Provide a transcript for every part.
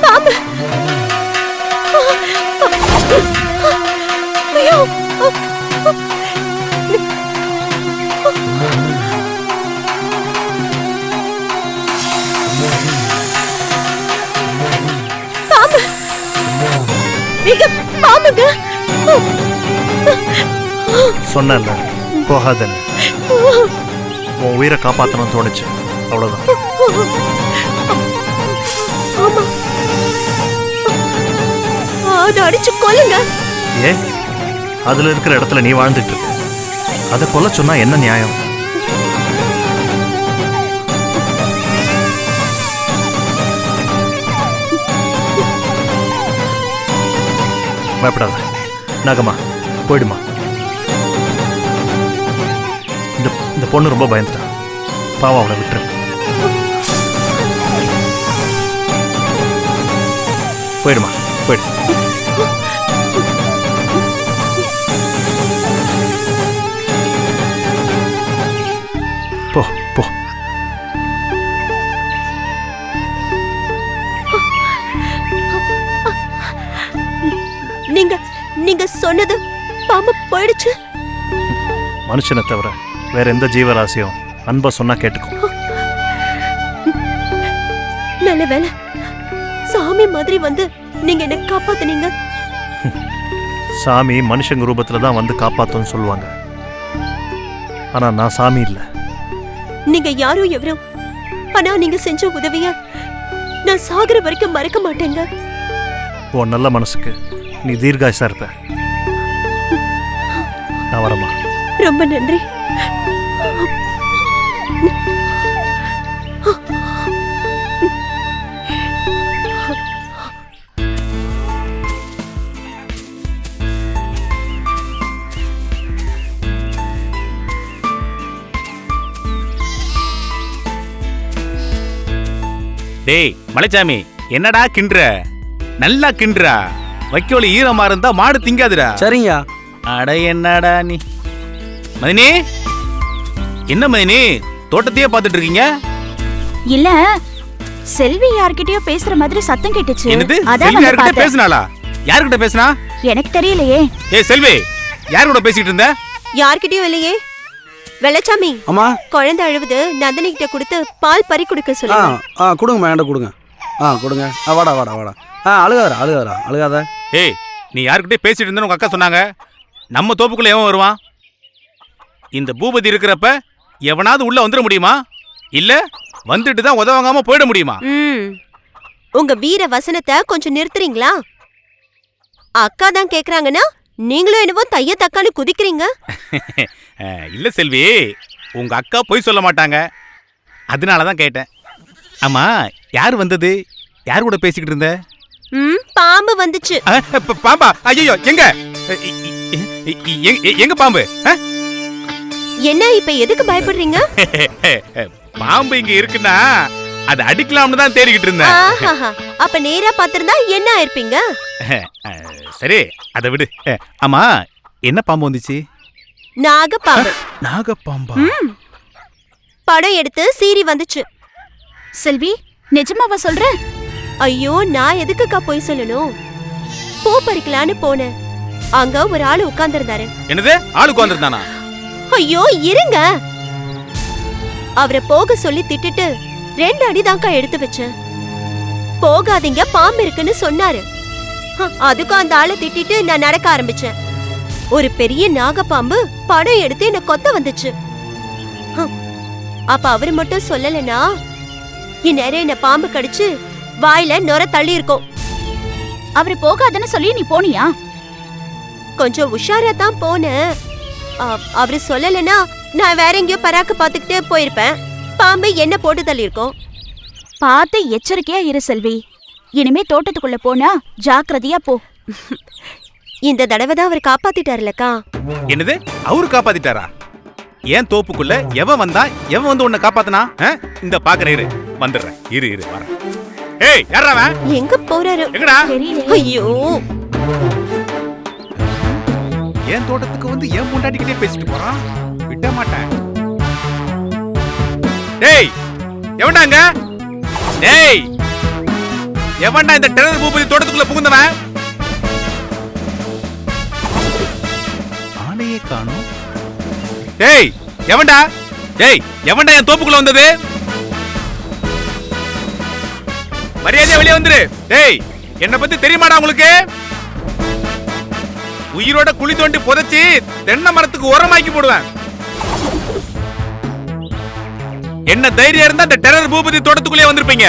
பாம்பு! ஐயோ! பாம்பு! நீங்க பாம்புங்க! சொன்னல போகாதன்னு. உன் உயிரை காப்பாற்றணும்னு தோணுச்சு, அவ்வளோதான். ஆமா, அதை அடிச்சு கொல்லுங்க. ஏன் அதுல இருக்கிற இடத்துல நீ வாழ்ந்துட்டு இருக்க, அதை கொல்ல சொன்னா என்ன நியாயம்? பயப்படாத நாகம்மா, போயிடுமா. இந்த பொண்ணு ரொம்ப பயந்துட்டா, பாவம் அவளை விட்டுரு. போயிடுமா, போயிடு. போ போ. நீங்க சொன்னது பாம்பு போயிடுச்சு. மனுஷனை தவிர வேற எந்த ஜீவராசியும் அன்பா சொன்னா கேட்டுக்கும். நல்ல வேலை, சாமி மாதிரி வந்து நீங்க என்ன காப்பாத்துனீங்க. சாமி மனுஷங்க ரூபத்துல தான் வந்து காப்பாத்துன்னு சொல்லுவாங்க. ஆனா நான் சாமி இல்ல. நீங்க யாரோ எவரோ, ஆனா நீங்க செஞ்ச உதவிய நான் சாகுற வரைக்கும் மறக்க மாட்டேங்க. உன் நல்ல மனசுக்கு நீ தீர்காயுசா இருப்ப. நான் வரமா. ரொம்ப நன்றி. டேய் மலைச்சாமி, என்னடா கிண்டுற? நல்லா கிண்டுறா. வைக்கோலி ஈரமா இருந்தா மாடு திங்காதுடா. சரிங்க. அட என்னடா நீ மதினி, என்ன மதினி தோட்டத்தையே பார்த்துட்டு இருக்கீங்க? இல்ல, செல்வி யார்கிட்டயோ பேசுற மாதிரி சத்தம் கேட்டுச்சு. என்னது? அதான் செல்வி யார்கிட்ட பேசினாளா? யார்கிட்ட பேசினா? எனக்கு தெரியலையே. ஏய் செல்வி, யார் கூட பேசிட்டு இருந்த? யார்கிட்டயும் இல்லையே. வெள்ளச்சாமி, அம்மா குழந்தை அழுவுது, நந்தினி கிட்ட கொடுத்து பால் பறி கொடுக்க சொல்லுங்க. கொடுங்கம்மா, என்கிட்ட கொடுங்க. கொடுங்க. வாடா வாடா வாடா. அழுகாத. ஏய், நீ யார்கிட்டயே பேசிட்டு இருந்தேன்னு உங்க அக்கா சொன்னாங்க. நம்ம தோப்புக்குள்ள எவன் வருவான்? இந்த பூபதி இருக்கிறப்ப எவனாவது உள்ள வந்துட முடியுமா? இல்ல வந்துட்டு தான் உதவாங்காம போயிட முடியுமா? உங்க வீர வசனத்தை கொஞ்சம் நிறுத்துறீங்களா? அக்கா தான் கேக்குறாங்கன்னா நீங்களும் என்னவோ தைய தக்காளி குதிக்கிறீங்க. இல்ல செல்வி, உங்க அக்கா பொய் சொல்ல மாட்டாங்க, அதனாலதான் கேட்டேன். ஆமா, யார் வந்தது? யார் கூட பேசிக்கிட்டு இருந்த? பாம்பு வந்துச்சு. பாம்பா? ஐயோ, எங்க எங்க பாம்பு? என்ன இப்ப எதுக்கு பயப்படுறீங்க? பாம்பு இங்க இருக்குன்னா அது அடிக்கலாம்னு தான் தேடிக்கிட்டு இருந்தேன். அப்ப நேரா பாத்திருந்தா என்ன ஆயிருப்பீங்க? சரி, அதை விடு. ஆமா, என்ன பாம்பு வந்துச்சு? நாகப்பாம்பு. நாகப்பாம்பா? படம் எடுத்து சீறி வந்துச்சு. செல்வி, நிஜமாவா சொல்ற? ஐயோ, நான் எதுக்குக்கா போய் சொல்லணும்? பூ பறிக்கலான்னு போனேன். அங்க ஒரு ஆளு உட்கார்ந்திருந்தாரு. என்னது? ஆளு உட்கார்ந்திருந்தானா? ஐயோ இருங்க, அவரை போக சொல்லி திட்டிட்டு 2 அடி தான்க்கா எடுத்து வச்சேன். போகாதீங்க, பாம்பு இருக்குன்னு சொன்னாரு. அதுக்கும் அந்த ஆளை திட்டிட்டு நான் நடக்க ஆரம்பிச்சேன். ஒரு பெரிய நாகப்பாம்பு படம் எடுத்து என்ன கொத்த வந்துச்சு. அப்ப அவரு மட்டும் சொல்லலனா இந்நேரம் என்ன பாம்பு கடிச்சு வாயில நொர தள்ளி இருக்கும். அவரு போகாதன்னு சொல்லி நீ போனியா? கொஞ்சம் உஷாரா தான் போனேன். அவரு சொல்லலனா நான் வேற எங்கேயோ பராக்கு பாத்துக்கிட்டே போயிருப்பேன். பாம்பு என்ன போட்டு தள்ளி இருக்கும். பார்த்து எச்சரிக்கையா இரு செல்வி. இனிமே தோட்டத்துக்குள்ள போனா ஜாக்கிரதையா போ. இந்த தடவை தான் அவர் காப்பாத்திட்டாருலக்கா. என்னது? அவரு காப்பாத்திட்டாரா? ஏன் தோப்புக்குள்ள எவன் வந்தா? எவன் வந்து உன்னை காப்பாத்தனா? இந்த பாக்குற இரு, வந்துடுறேன். இரு வரேன். ஏய், யாரா அவன்? எங்க போறாரு? எங்கடா? ஐயோ, ஏன் தோட்டத்துக்கு வந்து ஏன் பொண்டாட்டிக்கிட்டே பேசிட்டு போறான்? விட மாட்டேன். டேய், எவன்டாங்க? டேய், எவன்டா இந்த டெரர் பூபதி தோட்டத்துக்குள்ள புகுந்தவன்? ஆளையே காணோம். டேய், எவன்டா? டேய், எவன்டா என் தோப்புக்குள்ள வந்தது? மரியாதையா வெளியே வந்துரு. டேய், என்ன பத்தி தெரியுமாடா உங்களுக்கு? உயிரோட குழி தோண்டி புதைச்சி தென்னை மரத்துக்கு உரமாக்கி போடுவேன். என்ன தைரியம் இருந்தா இந்த டெரர் பூபதி தோட்டத்துக்குள்ளே வந்திருப்பீங்க.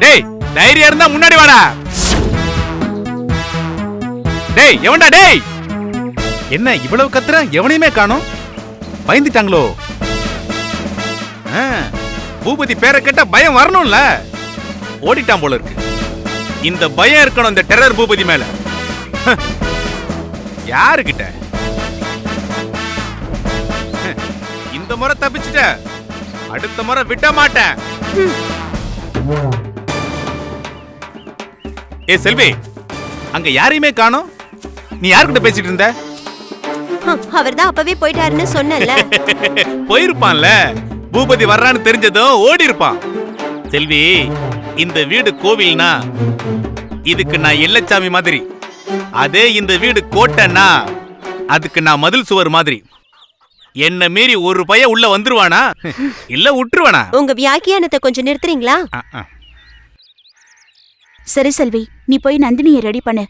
டேய், தைரியம் இருந்தா முன்னாடி வாடா. டேய், எவன்டா? டேய், என்ன இவ்வளவு கத்துற? எவனையுமே காணோம். பயந்துட்டாங்களோ? பூபதி பேரை கேட்டா பயம் வரணும்ல. ஓடிட்டான் போல இருக்கு. இந்த பயம் இருக்கணும் இந்த டெரர் பூபதி மேல. யாருகிட்ட? இந்த முறை தப்பிச்சிட்ட, அடுத்த முறை விட மாட்டேன். ஏ செல்வி, அங்க யாரையுமே காணோம். நீ யார்கிட்ட பேசிட்டு இருந்த? அவர்தான் அப்பவே போயிட்டாருன்னு சொன்னல. போயிருப்பான்ல. பூபதி வர்றான்னு தெரிஞ்சதும் ஓடி இருப்பான். செல்வி, இந்த வீடு கோவில்னா இதுக்கு நான் எல்லச்சாமி மாதிரி. அதே இந்த வீடு கோட்டைன்னா அதுக்கு நான் மதில் சுவர் மாதிரி. என்ன மீறி ஒரு பையன் உள்ள வந்துருவானா இல்ல விட்டுருவானா? உங்க வியாக்கியானத்தை கொஞ்சம் நிறுத்துறீங்களா? சரி செல்வி, நீ போய் நந்தினியை ரெடி பண்ணு.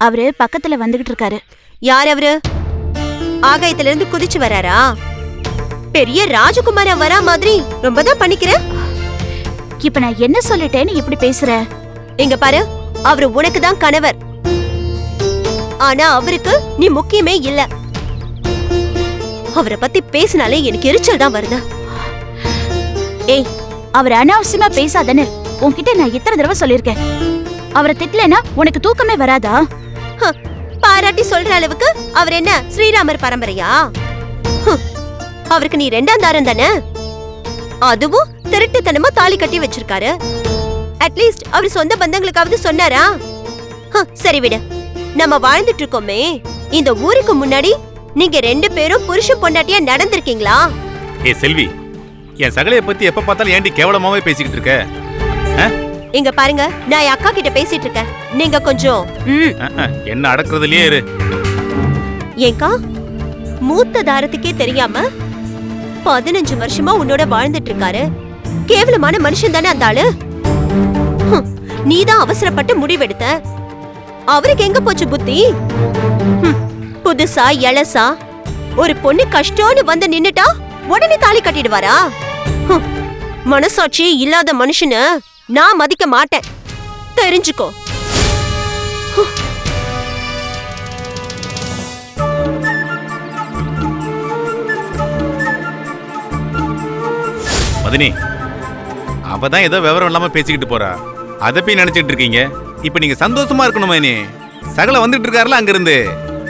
அவரு பக்கத்துல வந்துகிட்டு இருக்காரு. யார் அவரு? ஆகாயத்துல இருந்து குதிச்சு வராரா? பெரிய ராஜகுமாரா வரா மாதிரி ரொம்ப தான் பண்ணிக்கிற. இப்ப நான் என்ன சொல்லிட்டேன்னு இப்படி பேசுற? இங்க பாரு, அவரு உனக்கு தான் கணவர். ஆனா அவருக்கு நீ முக்கியமே இல்ல. அவரை பத்தி பேசினாலே எனக்கு எரிச்சல் தான் வருது. ஏய், அவர் அனாவசியமா பேசாதன்னு உன்கிட்ட நான் எத்தனை தடவை சொல்லிருக்கேன். அவரை திட்டலனா உனக்கு தூக்கமே வராதா? பாராட்டி சொல்ற அளவுக்கு அவர் என்ன ஸ்ரீராமர் பரம்பரையா? அவருக்கு நீ ரெண்டாம் தாரம் தானே. அதுவும் திருட்டுத்தனமா தாலி கட்டி வச்சிருக்காரு. அட்லீஸ்ட் அவர் சொந்த பந்தங்களுக்காவது சொன்னாரா? சரி விடு, நம்ம வாழ்ந்துட்டு இருக்கோமே இந்த ஊருக்கு முன்னாடி நீங்க ரெண்டு பேரும் புருஷ பொண்டாட்டியா நடந்திருக்கீங்களா? ஏ செல்வி, என் சகலைய பத்தி எப்ப பார்த்தாலும் ஏண்டி கேவலமாவே பேசிக்கிட்டு இருக்க? இங்க பாருங்க, நான் என் அக்கா கிட்ட பேசிட்டு இருக்கேன். நீங்க கொஞ்சம் என்ன அடக்குறதுலயே இரு. ஏங்கா, மூத்த தாரத்துக்கே தெரியாம 15 வருஷமா உன்னோட வாழ்ந்துட்டு இருக்காரு. கேவலமான மனுஷன் தானே அந்த ஆளு. நீதான் அவசரப்பட்டு முடிவெடுத்த. அவருக்கு எங்க போச்சு புத்தி? புதுசா எலசா ஒரு பொண்ணு கஷ்டம்னு வந்து நின்னுட்டா உடனே தாலி கட்டிடுவாரா? மனசாட்சி இல்லாத மனுஷன நான் மதிக்க மாட்டேன், தெரிஞ்சுக்கோ. மதினி, அவதான் ஏதோ விவரம் இல்லாம பேசிக்கிட்டு போறா. அதை போய் நினைச்சிட்டு இருக்கீங்க. இப்ப நீங்க சந்தோஷமா இருக்கணும் மதினி. சகல வந்துட்டு இருக்காருல, அங்க இருந்து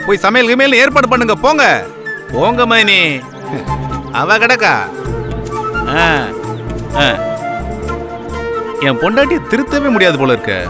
போய் சமையல் மேல ஏற்பாடு பண்ணுங்க. போங்க போங்க மதினி. அவ கிடக்கா. என் பொண்டாட்டியை திருத்தவே முடியாது போல இருக்கு.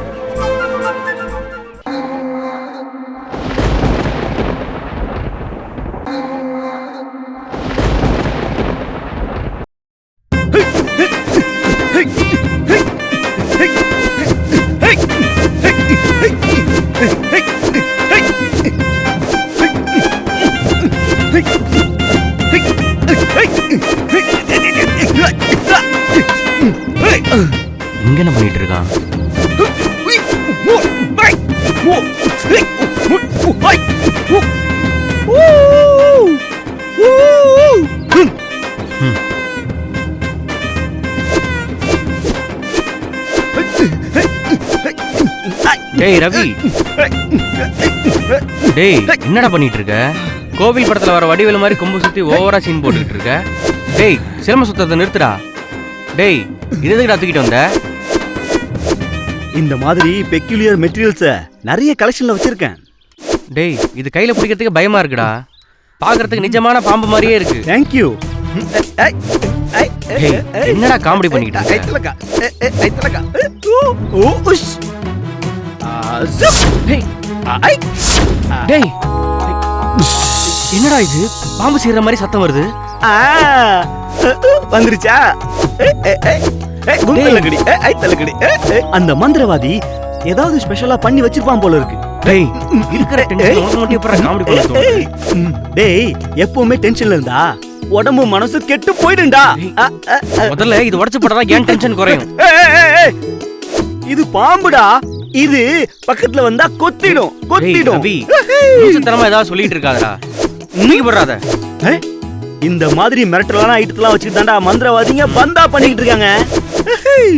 இங்க என்ன பண்ணிட்டு இருக்கான்? டேய் ரவி, டேய் என்னடா பண்ணிட்டு இருக்க? கோவில் படத்துல வர வடிவேலு மாதிரி கொம்பு சுத்தி ஓவரா சீன் போட்டுக்கிட்டு இருக்க. டேய், சிரம சுத்தத்தை நிறுத்துடா. டேய், இது எதுக்குடா தூக்கிட்டு வந்த? இந்த மாதிரி பெக்யூலியர் மெட்டீரியல்ஸ நிறைய கலெக்ஷன்ல வச்சிருக்கேன். டேய், இது கையில பிடிக்கிறதுக்கு பயமா இருக்குடா. பாக்குறதுக்கு நிஜமான பாம்பு மாதிரியே இருக்கு. Thank you. என்னடா காமெடி பண்ணிக்கிட்டு டேய், என்னடா இது பாம்பு சீர்ற மாதிரி சத்தம் வருது? வந்துருச்சா? தள்ளுக்கடி ஐ தள்ளுக்கடி அந்த மந்திரவாதி ஏதாவது ஸ்பெஷலா பண்ணி வச்சிருப்பான் போல இருக்கு. டேய் இருக்கிற டென்ஷன் உனக்கு மட்டும் எப்பற காமெடி பண்ண தோணுது? டேய் எப்பவுமே டென்ஷன்ல இருந்தா உடம்பு மனசு கெட்டு போயிடும்டா. முதல்ல இது உடைச்சு போட்டா ஏன் டென்ஷன் குறையும்? இது பாம்புடா. இது பக்கத்துல வந்தா கொத்திடும் கொத்திடும். தரமா ஏதாவது சொல்லிட்டு இருக்காதடா. உண்மைக்கு போடுறாத. இந்த மாதிரி மிரட்டலான ஐட்டத்தெல்லாம் வச்சுட்டு தான்டா மந்திரவாதிங்க பந்தா பண்ணிட்டு இருக்காங்க.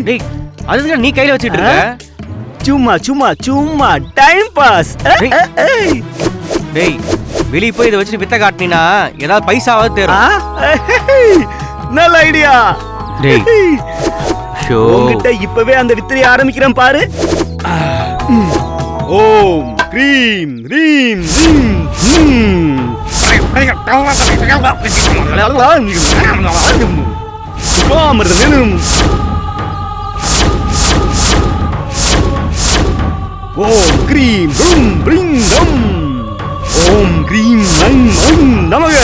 டேய் அதுக்கு நீ கையில வச்சிட்டு இருக்க? சும்மா சும்மா சும்மா டைம் பாஸ். டேய் வெளிய போய் இத வச்சு வித்த காட்டினா ஏதாவது பைசாவாவது தேரும். நல்ல ஐடியா. டேய் ஷோ உன்கிட்ட இப்பவே அந்த வித்திரைய ஆரம்பிக்கிறேன் பாரு. ஓம் க்ரீம் ரீம் ரீம் ஓம் க்ரீம் ரும் ப்ரிங் ரம் ஓம் க்ரீம் ஐம் ஐம் நமக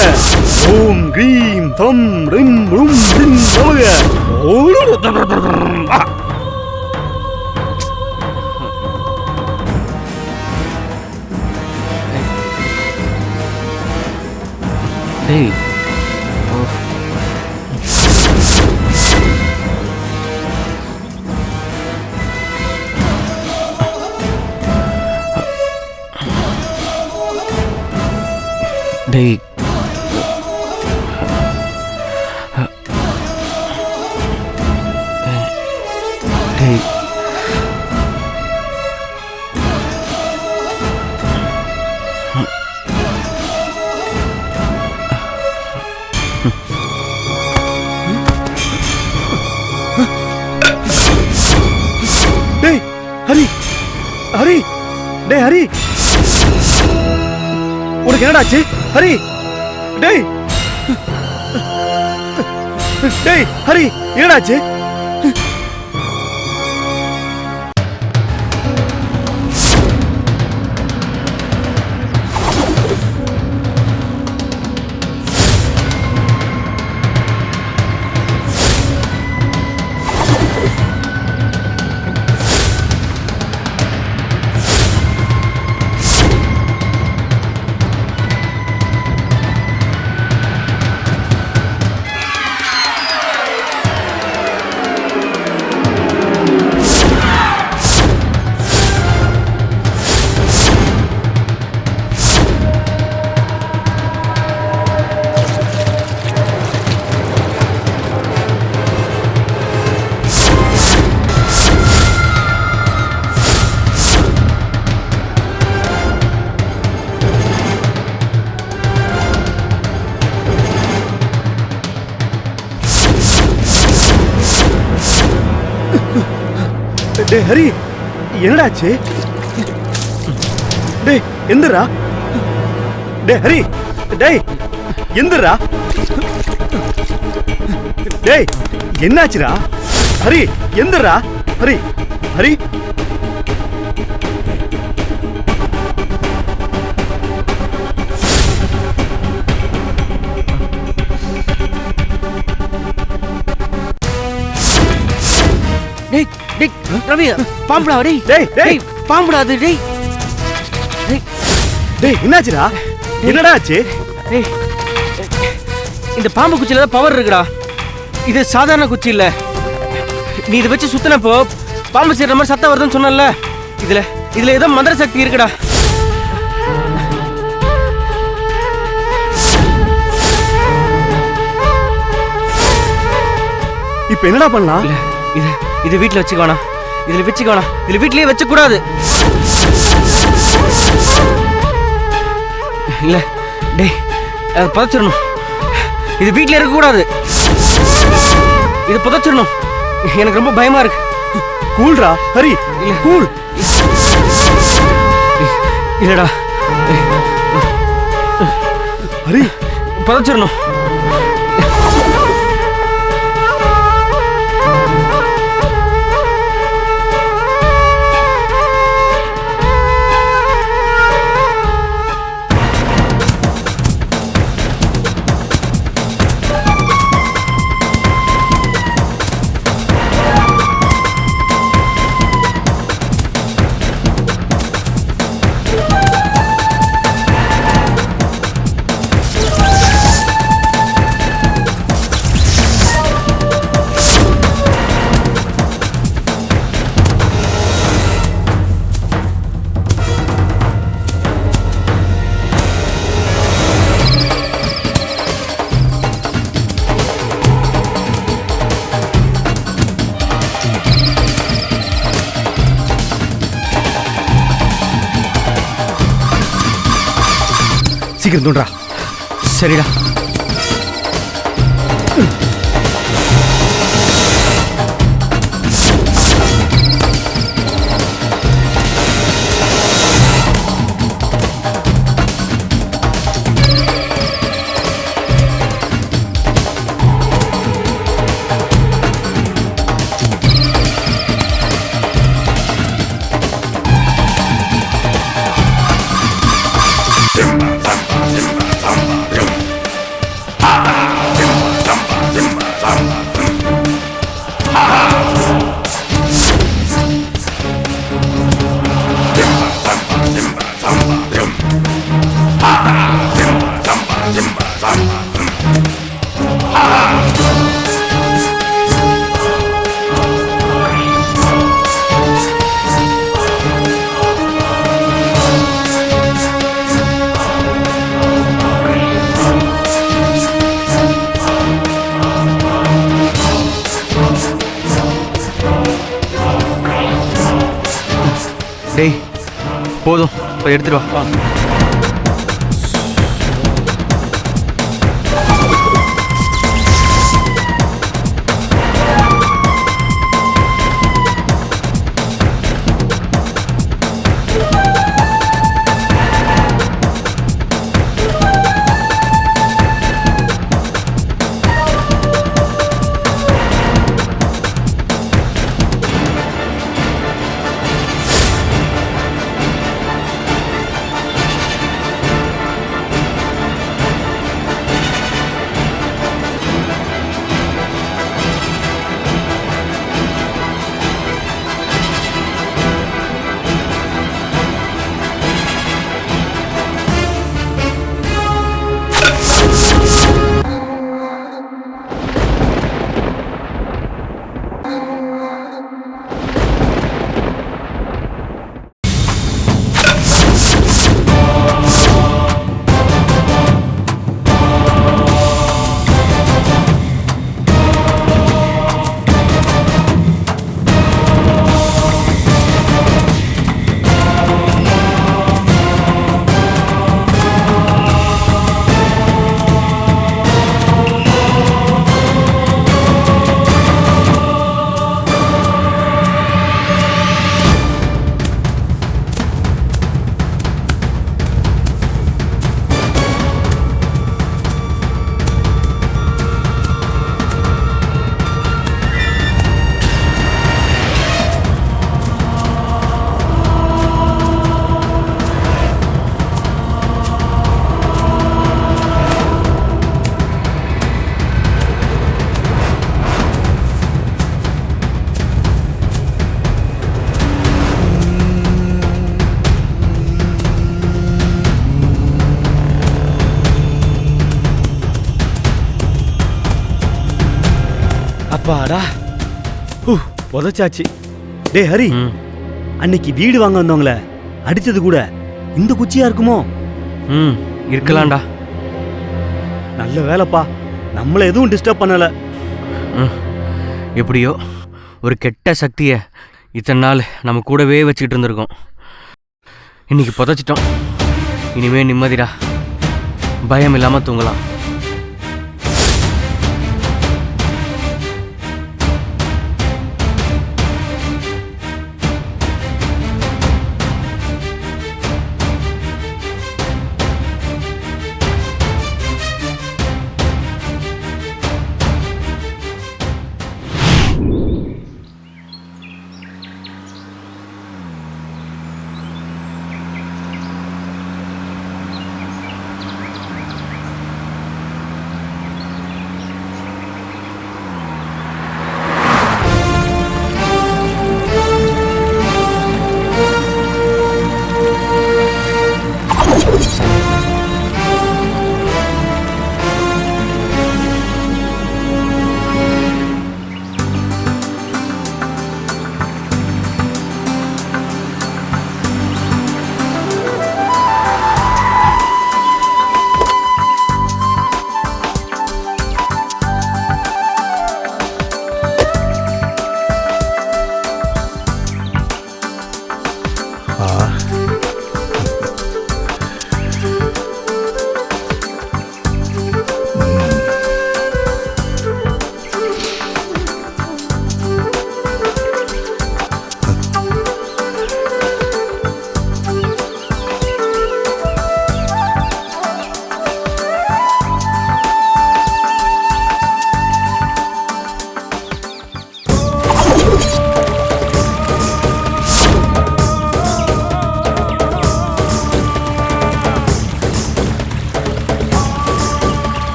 ஓம் க்ரீம் தம் ரிம் ரும் ரிம் நமக டேய் டேய் டேய் டேய் ஹரி ஹரி டேய் ஹரி உனக்கு என்னடாச்சு ஹரி? டேய் டேய் ஹரி என்னடாச்சு? டேய் ஹரி என்னடாச்சு? டேய் எந்திரா. டேய் ஹரி டேய் எந்திரா. டேய் என்னாச்சுடா? ஹரி எந்திரா. ஹரி ஹரி டேய் டேய் ரவி பாம்புடா. டேய் டேய் டேய் டேய் பாம்புடா அது. டேய் டேய் டேய் என்னாச்சுடா? என்னடா ஆச்சு? டேய் இந்த பாம்பு குச்சில தான் பவர் இருக்குடா. இது சாதாரண குச்சி இல்ல. நீ இதை வச்சு சுத்தினப்போ பாம்பு சேர்ற மாதிரி சத்தம் வருதுன்னு சொன்னல. இதுல ஏதோ மந்திர சக்தி இருக்குடா. இப்போ என்னடா பண்ணலாம்? இது வீட்ல வச்சுக்கோனா. இதுல வச்சுக்கோனா. இதுல வீட்லயே வச்ச கூடாது. இல்ல டேய் அது புதைச்சிடணும். இது வீட்ல இருக்க கூடாது. இது புதைச்சிடணும். எனக்கு ரொம்ப பயமா இருக்கு. கூல்ரா ஹரி. இல்ல கூல். இல்லடா ஹரி புதைச்சிடணும். சீக்கிரம் தோன்றா. சரிடா. டேய் போதும், போய் எடுத்துட்டு வா. அப்பாடா, புதைச்சாச்சு. டே ஹரி, அன்னைக்கு வீடு வாங்க வந்தவங்கள அடிச்சது கூட இந்த குச்சியா இருக்குமோ? இருக்கலாம்டா. நல்ல வேலைப்பா, நம்மள எதுவும் டிஸ்டர்ப் பண்ணல. எப்படியோ ஒரு கெட்ட சக்தியை இத்தனை நாள் நம்ம கூடவே வச்சுக்கிட்டு இருந்திருக்கோம். இன்னைக்கு புதைச்சிட்டோம். இனிமே நிம்மதிடா, பயம் இல்லாம தூங்கலாம்.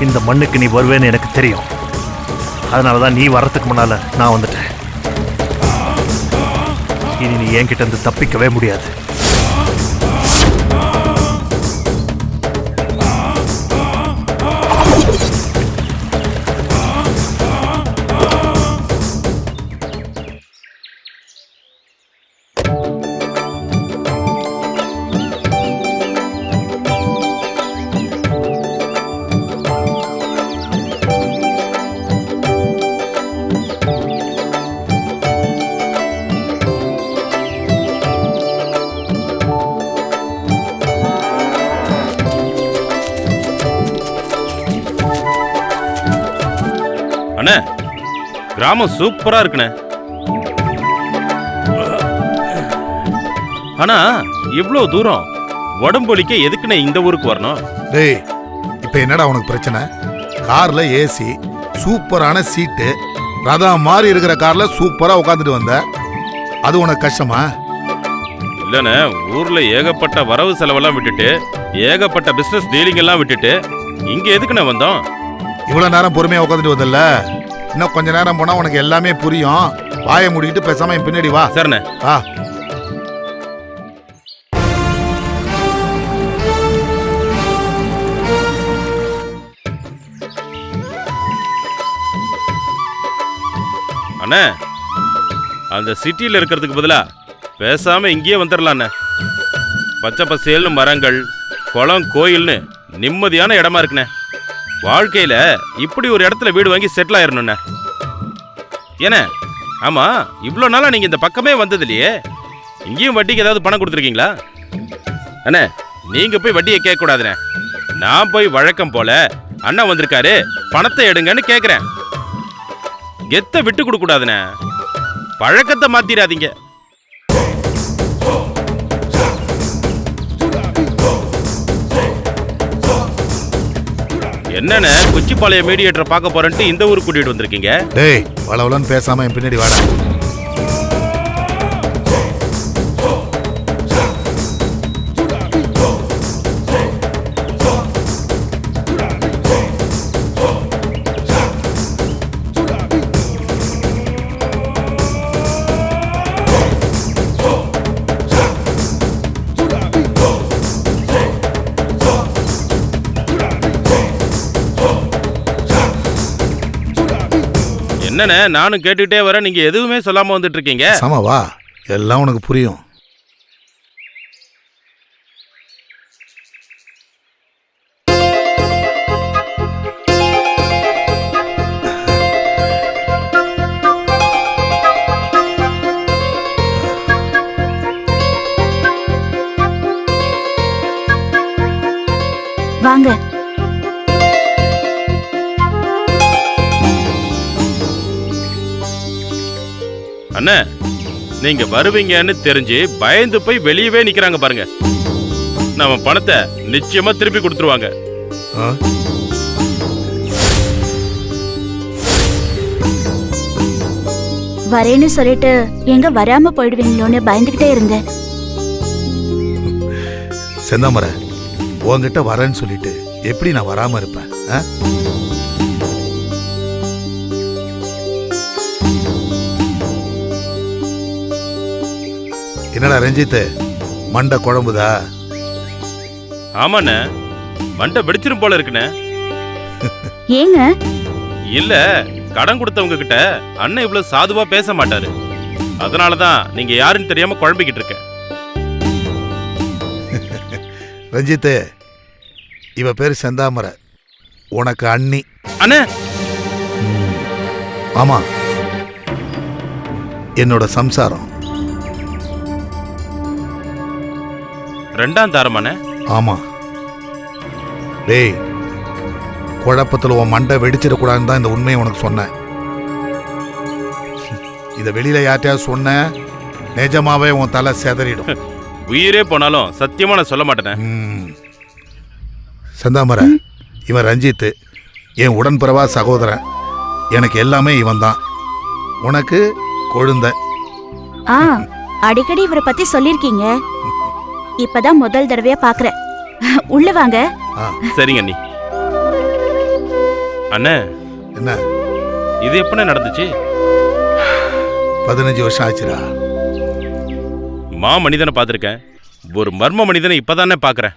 இந்த மண்ணுக்கு நீ வருவேன்னு எனக்கு தெரியும். அதனால தான் நீ வர்றதுக்கு முன்னால நான் வந்துட்டேன். இனி நீ என்கிட்ட இருந்து தப்பிக்கவே முடியாது. அண்ணே, கிராமம் சூப்பரா இருக்குண்ணே. ஆனா இவ்வளவு தூரம் உடம்பொலிக்க எதுக்குண்ணே இந்த ஊருக்கு வரணும்? டேய், இப்ப என்னடா உனக்கு பிரச்சனை? கார்ல ஏசி, சூப்பரான சீட்டு, ரதம் மாதிரி இருக்கிற கார்ல சூப்பரா உட்காந்துட்டு வந்த, அது உனக்கு கஷ்டமா? இல்லண்ணே, ஊர்ல ஏகப்பட்ட வரவு செலவெல்லாம் விட்டுட்டு ஏகப்பட்ட பிசினஸ் டீலிங் எல்லாம் விட்டுட்டு இங்க எதுக்குண்ணே வந்தோம்? இவ்வளவு நேரம் பொறுமையா உட்காந்துட்டு வந்தல, இன்னும் கொஞ்ச நேரம் போனா உனக்கு எல்லாமே புரியும். வாயை மூடிக்கிட்டு பேசாம என் பின்னாடி வா. சரிண்ணே. வா. அண்ணே, அந்த சிட்டியில இருக்கிறதுக்கு பதிலா பேசாம இங்கேயே வந்துடலாண்ணே. பச்சை பசேல்னு மரங்கள், குளம், கோயில்னு நிம்மதியான இடமா இருக்குண்ணே. வாழ்க்கையில இப்படி ஒரு இடத்துல வீடு வாங்கி செட்டில் ஆயிரணுண்ணே. ஏண்ணே, ஆமா, இவ்வளோ நாளா நீங்க இந்த பக்கமே வந்தது இல்லையே. இங்கேயும் வட்டிக்கு ஏதாவது பணம் கொடுத்துருக்கீங்களா? அண்ணே, நீங்க போய் வட்டியை கேட்க கூடாதுண்ணே. நான் போய் வழக்கம் போல அண்ணா வந்திருக்காரு, பணத்தை எடுங்கன்னு கேட்குறேன். கெத்த விட்டு கொடுக்க கூடாதுண்ணே. பழக்கத்தை மாத்திராதீங்க. என்னண்ணே, குச்சிப்பாளையம் மீடியேட்டரை பார்க்க போறேன்ட்டு இந்த ஊருக்கு கூட்டிட்டு வந்திருக்கீங்க? டேய், வளவலன்னு பேசாம என் பின்னாடி வாடா. என்னண்ணே, நானும் கேட்டுக்கிட்டே வரேன், நீங்க எதுவுமே சொல்லாம வந்துட்டு இருக்கீங்க. சம வா, எல்லாம் உனக்கு புரியும். வாங்க. அண்ணே, நீங்க வருவீங்கன்னு தெரிஞ்சு பயந்து போய் வெளியவே நிக்கிறாங்க பாருங்க. நம்ம பணத்தை நிச்சயமா திருப்பி கொடுத்துருவாங்க. வரேன்னு சொல்லிட்டு எங்க வராம போயிடுவீங்களோன்னு பயந்துகிட்டே இருந்தேன். செந்தாமரை, உன்கிட்ட வரேன்னு சொல்லிட்டு எப்படி நான் வராம இருப்பேன்? என்னடா ரஞ்சித், மண்டை குழம்புதா? ஆமாண்ணே, மண்டை வெடிச்சிரும் போல இருக்குண்ணே. ஏங்க? இல்ல, கடன் கொடுத்தவங்க கிட்ட அண்ணன் இவ்வளவு சாதுவா பேச மாட்டாரு. அதனாலதான் நீங்க யாருன்னு தெரியாம குழம்பிக்கிட்டு இருக்கேன். ரஞ்சித், இவ பேரு செந்தாமரை, உனக்கு அண்ணி. அண்ணே, ஆமா, என்னோட சம்சாரம். ரெண்டாம் தாரமாண்ணே? ஆமா. டேய், குழப்பத்துல உன் மண்டை வெடிச்சிடக்கூடாதுன்னு தான் இந்த உண்மையை உனக்கு சொன்னேன். இத வெளியில யார்ட்டையாவது சொன்ன, நிஜமாவே உன் தலை செதறிடும். உயிரே போனாலும் சத்தியமா நான் சொல்ல மாட்டேனே. செந்தாமரை, இவன் ரஞ்சித், என் உடன்பிறவா சகோதரன். எனக்கு எல்லாமே இவன் தான். உனக்கு கொழுந்த. அடிக்கடி இவரை பத்தி சொல்லிருக்கீங்க. இப்பதான் முதல் தடவையா பாக்குறேன். உள்ள வாங்க. சரிங்க அண்ணி. அண்ணே, என்ன இது எப்பண்ணே நடந்துச்சு? 15 வருஷம் ஆச்சுடா. மனிதனை பார்த்துருக்கேன், ஒரு மர்ம மனிதனை இப்பதானே பார்க்கறேன்.